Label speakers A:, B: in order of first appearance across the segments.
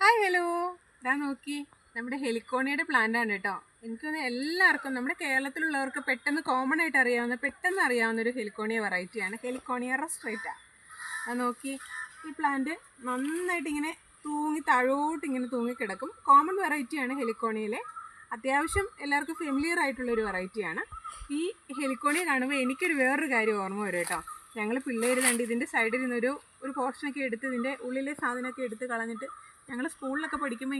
A: Hi hello, ഇതാ നോക്കി നമ്മുടെ ഹെലിക്കോണിയുടെ പ്ലാന്റ് ആണ് കേട്ടോ. എനിക്ക് തോന്നുന്നു എല്ലാവർക്കും നമ്മുടെ കേരളത്തിലുള്ളവർക്ക് പെട്ടെന്ന് കോമൺ ആയിട്ട് അറിയാവുന്ന ഒരു ഹെലിക്കോണിയ വെറൈറ്റിയാണ് ഹെലിക്കോണിയ റെസ്ട്രേറ്റ. അത് നോക്കി, ഈ പ്ലാന്റ് നന്നായിട്ട് ഇങ്ങനെ താഴോട്ട് ഇങ്ങനെ തൂങ്ങിക്കിടക്കും. കോമൺ വെറൈറ്റിയാണ് ഹെലിക്കോണിയയിലെ. അത്യാവശ്യം എല്ലാവർക്കും ഫെമിലിയർ ആയിട്ടുള്ളൊരു വെറൈറ്റിയാണ്. ഈ ഹെലിക്കോണിയ കാണുമ്പോൾ എനിക്കൊരു വേറൊരു കാര്യം ഓർമ്മ വരും കേട്ടോ. ഞങ്ങൾ പിള്ളേർ കണ്ട് ഇതിൻ്റെ സൈഡിൽ നിന്നൊരു പോർഷനൊക്കെ എടുത്ത് ഇതിൻ്റെ ഉള്ളിലെ സാധനമൊക്കെ എടുത്ത് കളഞ്ഞിട്ട് ഞങ്ങൾ സ്കൂളിലൊക്കെ പഠിക്കുമ്പോൾ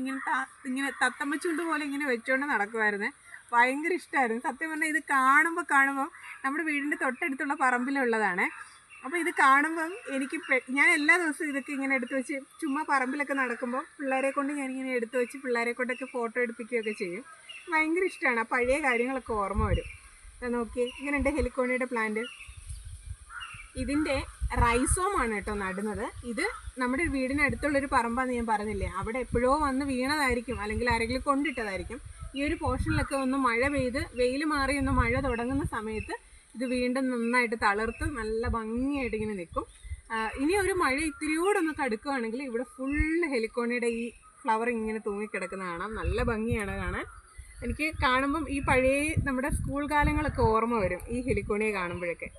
A: ഇങ്ങനെ തത്തമ്മച്ചുണ്ട് പോലെ ഇങ്ങനെ വെച്ചുകൊണ്ട് നടക്കുമായിരുന്നു. ഭയങ്കര ഇഷ്ടമായിരുന്നു സത്യം പറഞ്ഞാൽ. ഇത് കാണുമ്പോൾ നമ്മുടെ വീടിൻ്റെ തൊട്ടടുത്തുള്ള പറമ്പിലുള്ളതാണ്. അപ്പോൾ ഇത് കാണുമ്പം ഞാൻ എല്ലാ ദിവസവും ഇതൊക്കെ ഇങ്ങനെ എടുത്ത് വെച്ച് ചുമ്മാ പറമ്പിലൊക്കെ നടക്കുമ്പോൾ പിള്ളേരെ കൊണ്ട് ഞാനിങ്ങനെ എടുത്ത് വെച്ച് പിള്ളേരെ കൊണ്ടൊക്കെ ഫോട്ടോ എടുപ്പിക്കുകയൊക്കെ ചെയ്യും. ഭയങ്കര ഇഷ്ടമാണ്. ആ പഴയ കാര്യങ്ങളൊക്കെ ഓർമ്മ വരും. നോക്കി, ഇങ്ങനെയുണ്ട് ഹെലിക്കോണിയുടെ പ്ലാന്റ്. ഇതിൻ്റെ റൈസോമാണ് കേട്ടോ നടുന്നത്. ഇത് നമ്മുടെ വീടിനടുത്തുള്ളൊരു പറമ്പാന്ന് ഞാൻ പറഞ്ഞില്ലേ, അവിടെ എപ്പോഴോ വന്ന് വീണതായിരിക്കും, അല്ലെങ്കിൽ ആരെങ്കിലും കൊണ്ടിട്ടതായിരിക്കും. ഈ ഒരു പോർഷനിലൊക്കെ ഒന്ന് മഴ പെയ്ത് വെയിൽ മാറി ഒന്ന് മഴ തുടങ്ങുന്ന സമയത്ത് ഇത് വീണ്ടും നന്നായിട്ട് തളിർത്ത് നല്ല ഭംഗിയായിട്ട് ഇങ്ങനെ നിൽക്കും. ഇനി ഒരു മഴ ഇത്തിരിയോടൊന്ന് കടുക്കുകയാണെങ്കിൽ ഇവിടെ ഫുള്ള് ഹെലിക്കോണിയുടെ ഈ ഫ്ലവർ ഇങ്ങനെ തൂങ്ങിക്കിടക്കുന്ന കാണാം. നല്ല ഭംഗിയാണ് കാണാൻ. എനിക്ക് കാണുമ്പം ഈ പഴയ നമ്മുടെ സ്കൂൾ കാലങ്ങളൊക്കെ ഓർമ്മ വരും ഈ ഹെലിക്കോണിയെ കാണുമ്പോഴൊക്കെ.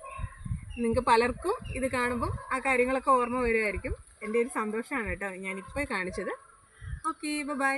A: നിങ്ങൾക്ക് പലർക്കും ഇത് കാണുമ്പോൾ ആ കാര്യങ്ങളൊക്കെ ഓർമ്മ വരുമായിരിക്കും. എൻ്റെ ഒരു സന്തോഷമാണ് കേട്ടോ ഞാനിപ്പോൾ കാണിച്ചത്. Okay, by.